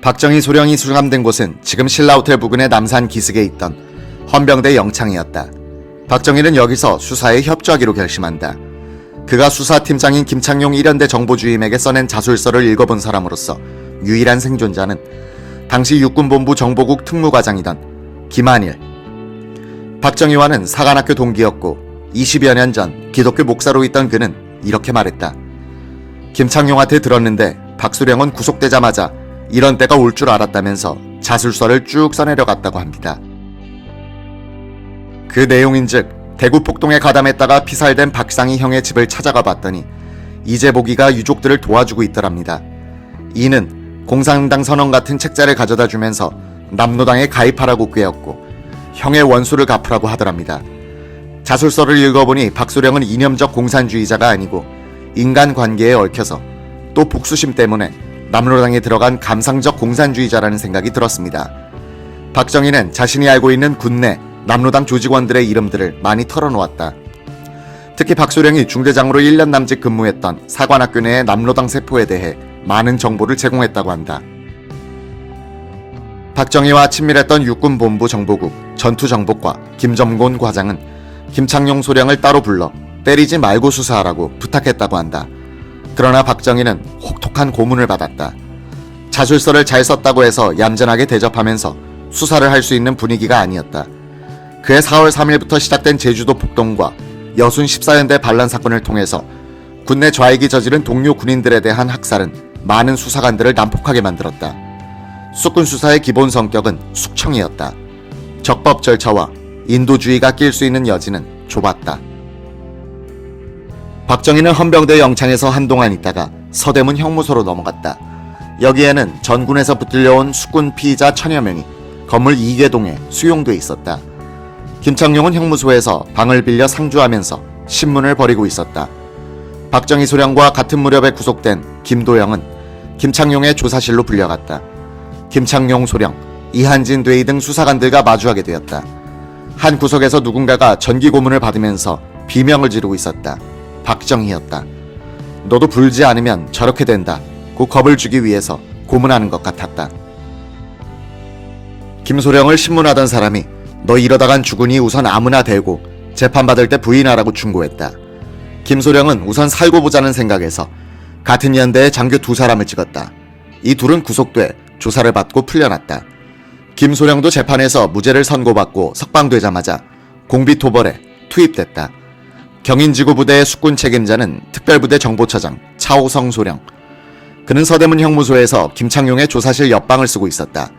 박정희 소령이 수감된 곳은 지금 신라호텔 부근의 남산 기슭에 있던 헌병대 영창이었다. 박정희는 여기서 수사에 협조하기로 결심한다. 그가 수사팀장인 김창룡 1연대 정보주임에게 써낸 자술서를 읽어본 사람으로서 유일한 생존자는 당시 육군본부 정보국 특무과장이던 김한일. 박정희와는 사관학교 동기였고 20여 년 전 기독교 목사로 있던 그는 이렇게 말했다. 김창룡한테 들었는데 박수령은 구속되자마자 이런 때가 올 줄 알았다면서 자술서를 쭉 써내려갔다고 합니다. 그 내용인즉 대구 폭동에 가담했다가 피살된 박상희 형의 집을 찾아가 봤더니 이재복이가 유족들을 도와주고 있더랍니다. 이는 공산당 선언 같은 책자를 가져다 주면서 남로당에 가입하라고 꾀었고 형의 원수를 갚으라고 하더랍니다. 자술서를 읽어보니 박수령은 이념적 공산주의자가 아니고 인간관계에 얽혀서 또 복수심 때문에 남로당에 들어간 감상적 공산주의자라는 생각이 들었습니다. 박정희는 자신이 알고 있는 군내 남로당 조직원들의 이름들을 많이 털어놓았다. 특히 박수령이 중대장으로 1년 남짓 근무했던 사관학교 내의 남로당 세포에 대해 많은 정보를 제공했다고 한다. 박정희와 친밀했던 육군본부 정보국 전투정보과 김점곤 과장은 김창룡 소령을 따로 불러 때리지 말고 수사하라고 부탁했다고 한다. 그러나 박정희는 혹독한 고문을 받았다. 자술서를 잘 썼다고 해서 얌전하게 대접하면서 수사를 할 수 있는 분위기가 아니었다. 그해 4월 3일부터 시작된 제주도 폭동과 여순 14연대 반란 사건을 통해서 군내 좌익이 저지른 동료 군인들에 대한 학살은 많은 수사관들을 난폭하게 만들었다. 수군 수사의 기본 성격은 숙청이었다. 적법 절차와 인도주의가 낄 수 있는 여지는 좁았다. 박정희는 헌병대 영창에서 한동안 있다가 서대문 형무소로 넘어갔다. 여기에는 전군에서 붙들려온 수군 피의자 1000여 명이 건물 2개동에 수용돼 있었다. 김창룡은 형무소에서 방을 빌려 상주하면서 신문을 벌이고 있었다. 박정희 소령과 같은 무렵에 구속된 김도영은 김창룡의 조사실로 불려갔다. 김창룡 소령, 이한진 대위 등 수사관들과 마주하게 되었다. 한 구석에서 누군가가 전기 고문을 받으면서 비명을 지르고 있었다. 박정희였다. 너도 불지 않으면 저렇게 된다. 고 겁을 주기 위해서 고문하는 것 같았다. 김소령을 신문하던 사람이 너 이러다간 죽으니 우선 아무나 대고 재판받을 때 부인하라고 충고했다. 김소령은 우선 살고 보자는 생각에서 같은 연대의 장교 2사람을 찍었다. 이 둘은 구속돼 조사를 받고 풀려났다. 김소령도 재판에서 무죄를 선고받고 석방되자마자 공비토벌에 투입됐다. 경인지구 부대의 숙군 책임자는 특별부대 정보처장 차오성 소령. 그는 서대문 형무소에서 김창룡의 조사실 옆방을 쓰고 있었다.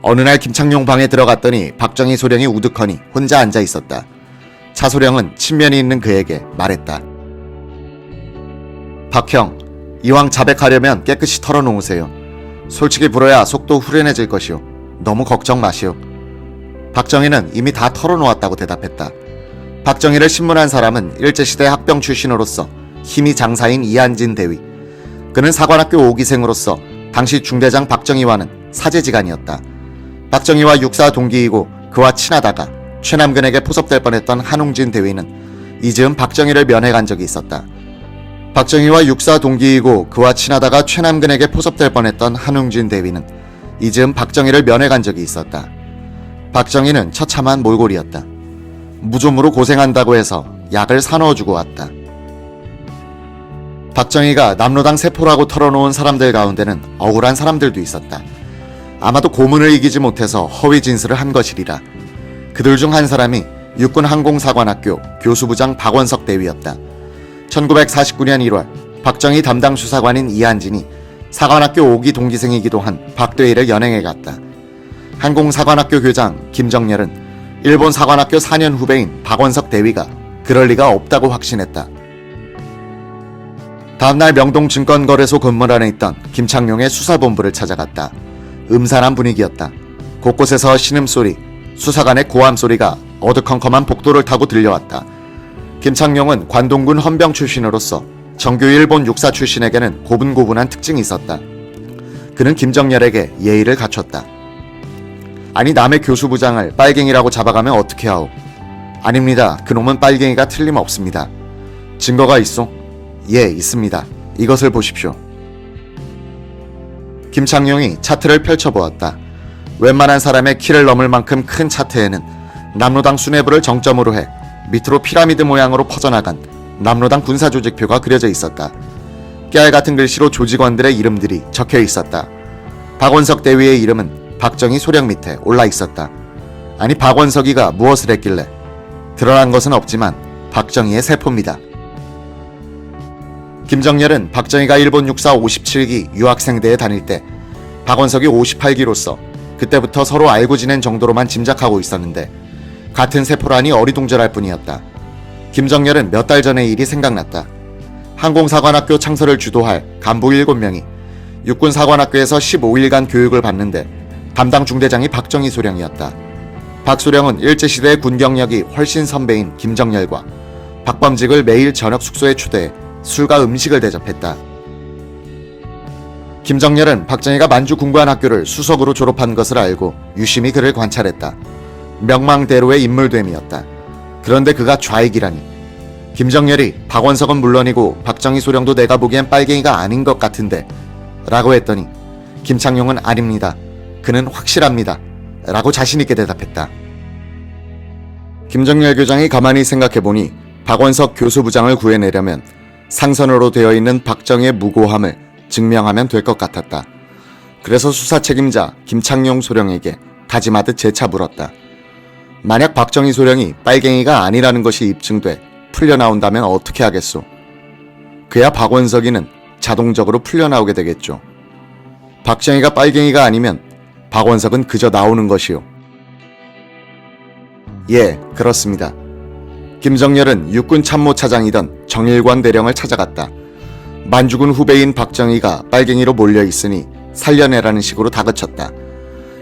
어느 날 김창룡 방에 들어갔더니 박정희 소령이 우두커니 혼자 앉아 있었다. 차 소령은 친면이 있는 그에게 말했다. 박형, 이왕 자백하려면 깨끗이 털어놓으세요. 솔직히 불어야 속도 후련해질 것이오. 너무 걱정 마시오. 박정희는 이미 다 털어놓았다고 대답했다. 박정희를 신문한 사람은 일제시대 학병 출신으로서 힘이 장사인 이한진 대위. 그는 사관학교 5기생으로서 당시 중대장 박정희와는 사제지간이었다. 박정희와 육사 동기이고 그와 친하다가 최남근에게 포섭될 뻔했던 한웅진 대위는 이즈음 박정희를 면회간 적이 있었다. 박정희와 육사 동기이고 그와 친하다가 최남근에게 포섭될 뻔했던 한웅진 대위는 이즈음 박정희를 면회간 적이 있었다. 박정희는 처참한 몰골이었다. 무좀으로 고생한다고 해서 약을 사넣어주고 왔다. 박정희가 남로당 세포라고 털어놓은 사람들 가운데는 억울한 사람들도 있었다. 아마도 고문을 이기지 못해서 허위 진술을 한 것이리라. 그들 중 한 사람이 육군 항공사관학교 교수부장 박원석 대위였다. 1949년 1월 박정희 담당 수사관인 이한진이 사관학교 5기 동기생이기도 한 박대위를 연행해 갔다. 항공사관학교 교장 김정렬은 일본 사관학교 4년 후배인 박원석 대위가 그럴 리가 없다고 확신했다. 다음날 명동 증권거래소 건물 안에 있던 김창룡의 수사본부를 찾아갔다. 음산한 분위기였다. 곳곳에서 신음소리, 수사관의 고함소리가 어두컴컴한 복도를 타고 들려왔다. 김창룡은 관동군 헌병 출신으로서 정규 일본 육사 출신에게는 고분고분한 특징이 있었다. 그는 김정렬에게 예의를 갖췄다. 아니 남의 교수부장을 빨갱이라고 잡아가면 어떻게 하오? 아닙니다. 그놈은 빨갱이가 틀림없습니다. 증거가 있소? 예, 있습니다. 이것을 보십시오. 김창룡이 차트를 펼쳐보았다. 웬만한 사람의 키를 넘을 만큼 큰 차트에는 남로당 수뇌부를 정점으로 해 밑으로 피라미드 모양으로 퍼져나간 남로당 군사조직표가 그려져 있었다. 깨알같은 글씨로 조직원들의 이름들이 적혀 있었다. 박원석 대위의 이름은 박정희 소령 밑에 올라 있었다. 아니, 박원석이가 무엇을 했길래? 드러난 것은 없지만 박정희의 세포입니다. 김정렬은 박정희가 일본 육사 57기 유학생대에 다닐 때 박원석이 58기로서 그때부터 서로 알고 지낸 정도로만 짐작하고 있었는데 같은 세포라니 어리둥절할 뿐이었다. 김정렬은 몇 달 전의 일이 생각났다. 항공사관학교 창설을 주도할 간부 7명이 육군사관학교에서 15일간 교육을 받는데 담당 중대장이 박정희 소령이었다. 박 소령은 일제시대의 군경력이 훨씬 선배인 김정렬과 박범직을 매일 저녁 숙소에 초대해 술과 음식을 대접했다. 김정렬은 박정희가 만주 군관학교를 수석으로 졸업한 것을 알고 유심히 그를 관찰했다. 명망대로의 인물됨이었다. 그런데 그가 좌익이라니. 김정렬이 박원석은 물론이고 박정희 소령도 내가 보기엔 빨갱이가 아닌 것 같은데 라고 했더니 김창룡은 아닙니다. 그는 확실합니다. 라고 자신있게 대답했다. 김정렬 교장이 가만히 생각해보니 박원석 교수부장을 구해내려면 상선으로 되어 있는 박정희의 무고함을 증명하면 될 것 같았다. 그래서 수사 책임자 김창룡 소령에게 다짐하듯 재차 물었다. 만약 박정희 소령이 빨갱이가 아니라는 것이 입증돼 풀려나온다면 어떻게 하겠소? 그야 박원석이는 자동적으로 풀려나오게 되겠죠. 박정희가 빨갱이가 아니면 박원석은 그저 나오는 것이요. 예, 그렇습니다. 김정렬은 육군 참모차장이던 정일관 대령을 찾아갔다. 만주군 후배인 박정희가 빨갱이로 몰려있으니 살려내라는 식으로 다그쳤다.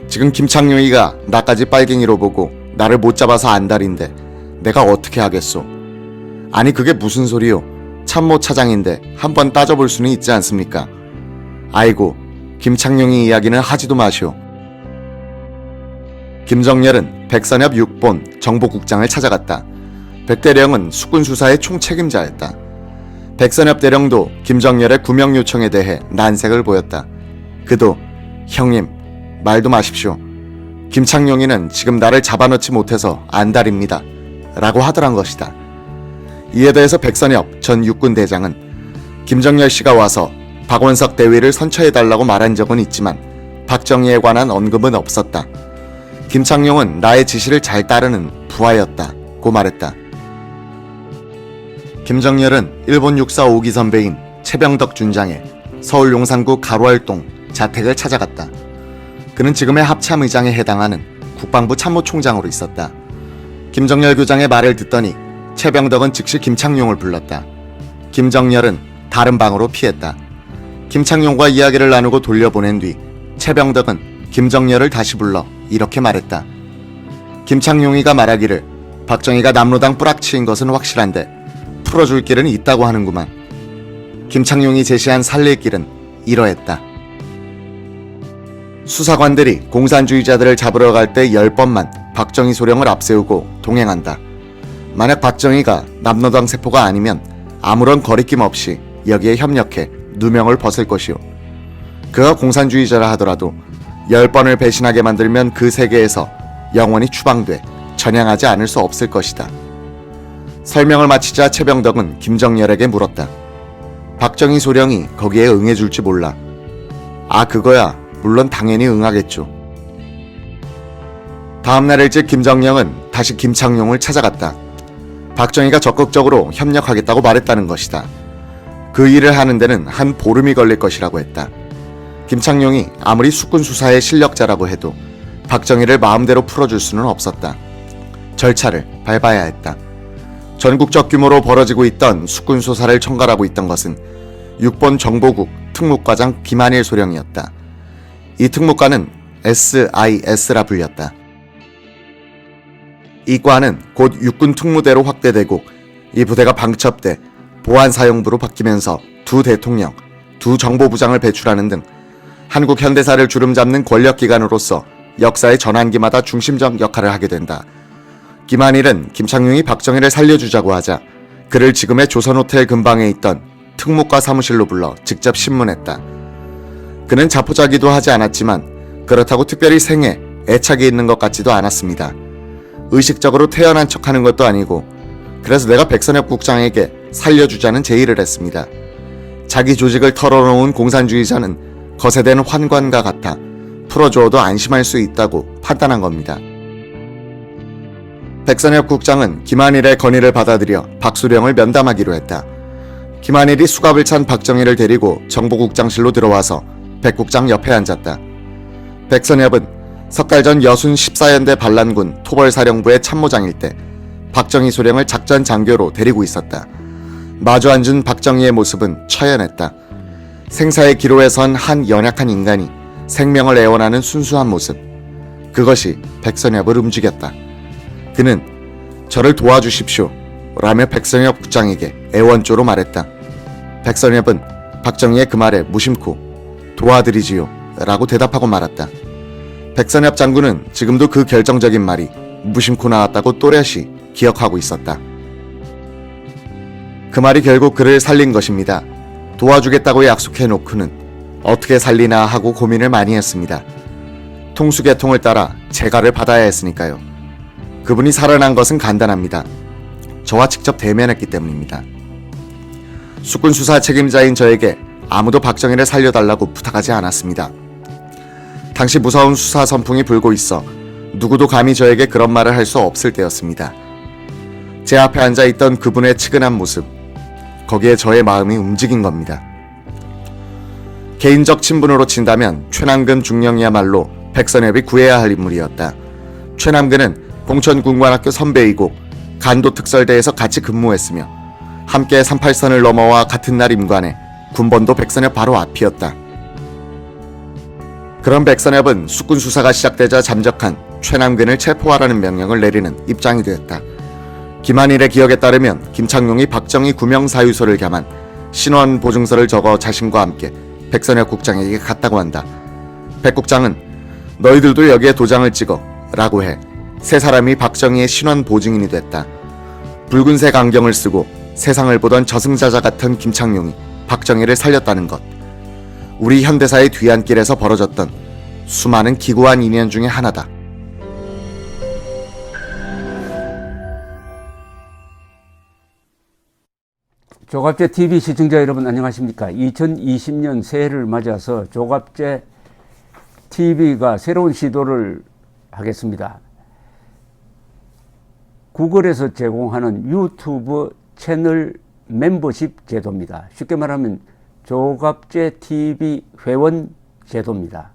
지금 김창룡이가 나까지 빨갱이로 보고 나를 못 잡아서 안달인데 내가 어떻게 하겠소? 아니, 그게 무슨 소리요? 참모차장인데 한번 따져볼 수는 있지 않습니까? 아이고, 김창룡이 이야기는 하지도 마시오. 김정렬은 백선엽 6본 정보국장을 찾아갔다. 백대령은 숙군수사의 총책임자였다. 백선엽 대령도 김정렬의 구명 요청에 대해 난색을 보였다. 그도 형님, 말도 마십시오. 김창룡이는 지금 나를 잡아넣지 못해서 안달입니다. 라고 하더란 것이다. 이에 대해서 백선엽 전 육군대장은 김정렬 씨가 와서 박원석 대위를 선처해달라고 말한 적은 있지만 박정희에 관한 언급은 없었다. 김창룡은 나의 지시를 잘 따르는 부하였다고 말했다. 김정렬은 일본 육사 5기 선배인 최병덕 준장의 서울 용산구 가로알동 자택을 찾아갔다. 그는 지금의 합참의장에 해당하는 국방부 참모총장으로 있었다. 김정렬 교장의 말을 듣더니 최병덕은 즉시 김창룡을 불렀다. 김정렬은 다른 방으로 피했다. 김창룡과 이야기를 나누고 돌려보낸 뒤 최병덕은 김정렬을 다시 불러 이렇게 말했다. 김창룡이가 말하기를 박정희가 남로당 뿌락치인 것은 확실한데 풀어줄 길은 있다고 하는구만. 김창룡이 제시한 살릴 길은 이러했다. 수사관들이 공산주의자들을 잡으러 갈 때 10번만 박정희 소령을 앞세우고 동행한다. 만약 박정희가 남로당 세포가 아니면 아무런 거리낌 없이 여기에 협력해 누명을 벗을 것이오. 그가 공산주의자라 하더라도 10번을 배신하게 만들면 그 세계에서 영원히 추방돼 전향하지 않을 수 없을 것이다. 설명을 마치자 최병덕은 김정렬에게 물었다. 박정희 소령이 거기에 응해줄지 몰라. 아, 그거야 물론 당연히 응하겠죠. 다음날 일찍 김정렬은 다시 김창룡을 찾아갔다. 박정희가 적극적으로 협력하겠다고 말했다는 것이다. 그 일을 하는 데는 한 보름이 걸릴 것이라고 했다. 김창룡이 아무리 숙군 수사의 실력자라고 해도 박정희를 마음대로 풀어줄 수는 없었다. 절차를 밟아야 했다. 전국적 규모로 벌어지고 있던 숙군 수사를 총괄하고 있던 것은 6번 정보국 특무과장 김한일 소령이었다. 이 특무과는 SIS라 불렸다. 이 과는 곧 육군 특무대로 확대되고 이 부대가 방첩대, 보안사령부로 바뀌면서 두 대통령, 두 정보부장을 배출하는 등 한국 현대사를 주름잡는 권력기관으로서 역사의 전환기마다 중심적 역할을 하게 된다. 김한일은 김창룡이 박정희를 살려주자고 하자 그를 지금의 조선호텔 근방에 있던 특무과 사무실로 불러 직접 신문했다. 그는 자포자기도 하지 않았지만 그렇다고 특별히 생에 애착이 있는 것 같지도 않았습니다. 의식적으로 태연한 척하는 것도 아니고 그래서 내가 백선엽 국장에게 살려주자는 제의를 했습니다. 자기 조직을 털어놓은 공산주의자는 거세된 환관과 같아 풀어주어도 안심할 수 있다고 판단한 겁니다. 백선엽 국장은 김한일의 건의를 받아들여 박수령을 면담하기로 했다. 김한일이 수갑을 찬 박정희를 데리고 정보국장실로 들어와서 백 국장 옆에 앉았다. 백선엽은 석 달 전 여순 14연대 반란군 토벌사령부의 참모장일 때 박정희 소령을 작전 장교로 데리고 있었다. 마주 앉은 박정희의 모습은 처연했다. 생사의 기로에 선 한 연약한 인간이 생명을 애원하는 순수한 모습. 그것이 백선엽을 움직였다. 그는 저를 도와주십시오 라며 백선엽 국장에게 애원조로 말했다. 백선엽은 박정희의 그 말에 무심코 도와드리지요 라고 대답하고 말았다. 백선엽 장군은 지금도 그 결정적인 말이 무심코 나왔다고 또렷이 기억하고 있었다. 그 말이 결국 그를 살린 것입니다. 도와주겠다고 약속해놓고는 어떻게 살리나 하고 고민을 많이 했습니다. 통수계통을 따라 재가를 받아야 했으니까요. 그분이 살아난 것은 간단합니다. 저와 직접 대면했기 때문입니다. 수군 수사 책임자인 저에게 아무도 박정희를 살려달라고 부탁하지 않았습니다. 당시 무서운 수사 선풍이 불고 있어 누구도 감히 저에게 그런 말을 할 수 없을 때였습니다. 제 앞에 앉아있던 그분의 측은한 모습, 거기에 저의 마음이 움직인 겁니다. 개인적 친분으로 친다면 최남근 중령이야말로 백선엽이 구해야 할 인물이었다. 최남근은 봉천군관학교 선배이고 간도 특설대에서 같이 근무했으며 함께 38선을 넘어와 같은 날 임관해 군번도 백선엽 바로 앞이었다. 그런 백선엽은 수군 수사가 시작되자 잠적한 최남근을 체포하라는 명령을 내리는 입장이 되었다. 김한일의 기억에 따르면 김창룡이 박정희 구명사유서를 겸한 신원 보증서를 적어 자신과 함께 백선엽 국장에게 갔다고 한다. 백 국장은 너희들도 여기에 도장을 찍어 라고 해 세 사람이 박정희의 신원 보증인이 됐다. 붉은색 안경을 쓰고 세상을 보던 저승자자 같은 김창룡이 박정희를 살렸다는 것. 우리 현대사의 뒤안길에서 벌어졌던 수많은 기구한 인연 중에 하나다. 조갑제 TV 시청자 여러분 안녕하십니까? 2020년 새해를 맞아서 조갑제 TV가 새로운 시도를 하겠습니다. 구글에서 제공하는 유튜브 채널 멤버십 제도입니다. 쉽게 말하면 조갑제 TV 회원 제도입니다.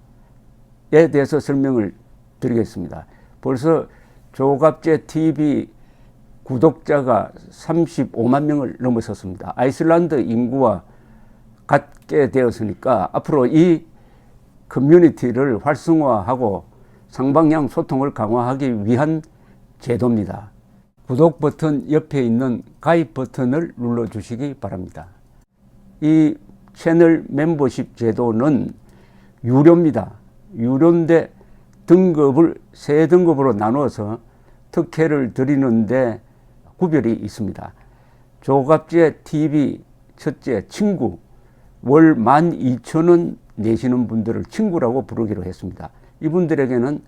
에 대해서 설명을 드리겠습니다. 벌써 조갑제 TV 구독자가 35만 명을 넘어섰습니다. 아이슬란드 인구와 같게 되었으니까 앞으로 이 커뮤니티를 활성화하고 상방향 소통을 강화하기 위한 제도입니다. 구독 버튼 옆에 있는 가입 버튼을 눌러주시기 바랍니다. 이 채널 멤버십 제도는 유료입니다. 유료인데 등급을 세 등급으로 나누어서 특혜를 드리는데 구별이 있습니다. 조갑제 TV 첫째 친구, 월 12,000원 내시는 분들을 친구라고 부르기로 했습니다. 이분들에게는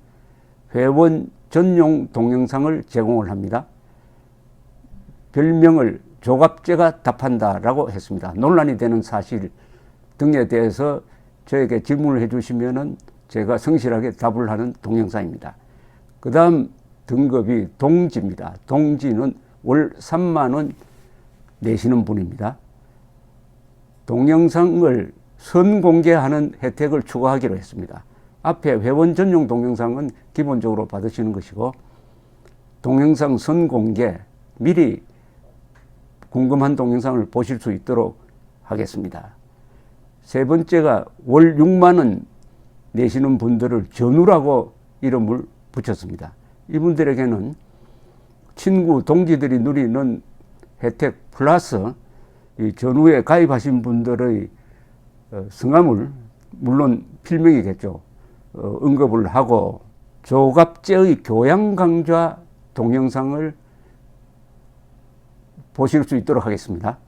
회원 전용 동영상을 제공을 합니다. 별명을 조갑제가 답한다라고 했습니다. 논란이 되는 사실 등에 대해서 저에게 질문을 해주시면은 제가 성실하게 답을 하는 동영상입니다. 그 다음 등급이 동지입니다. 동지는 월 3만 원 내시는 분입니다. 동영상을 선공개하는 혜택을 추가하기로 했습니다. 앞에 회원 전용 동영상은 기본적으로 받으시는 것이고 동영상 선공개, 미리 궁금한 동영상을 보실 수 있도록 하겠습니다. 세 번째가 월 6만 원 내시는 분들을 전우라고 이름을 붙였습니다. 이분들에게는 친구, 동지들이 누리는 혜택 플러스 이 전우에 가입하신 분들의 성함을 물론 필명이겠죠. 언급을 하고 조갑제의 교양 강좌 동영상을 보실 수 있도록 하겠습니다.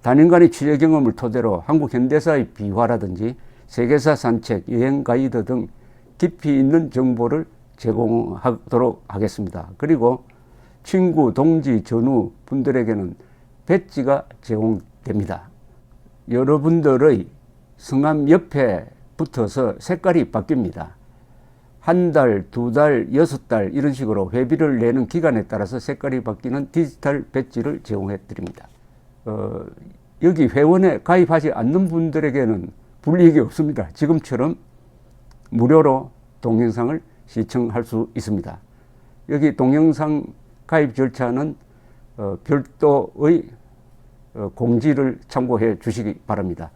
단연간의 취재 경험을 토대로 한국 현대사의 비화라든지 세계사 산책, 여행 가이드 등 깊이 있는 정보를 제공하도록 하겠습니다. 그리고 친구, 동지, 전우 분들에게는 배지가 제공됩니다. 여러분들의 성함 옆에 붙어서 색깔이 바뀝니다. 한 달, 두 달, 6달 이런 식으로 회비를 내는 기간에 따라서 색깔이 바뀌는 디지털 배지를 제공해 드립니다. 여기 회원에 가입하지 않는 분들에게는 불이익이 없습니다. 지금처럼 무료로 동영상을 시청할 수 있습니다. 여기 동영상 가입 절차는 별도의 공지를 참고해 주시기 바랍니다.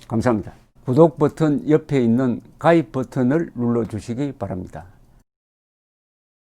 감사합니다. 구독 버튼 옆에 있는 가입 버튼을 눌러 주시기 바랍니다.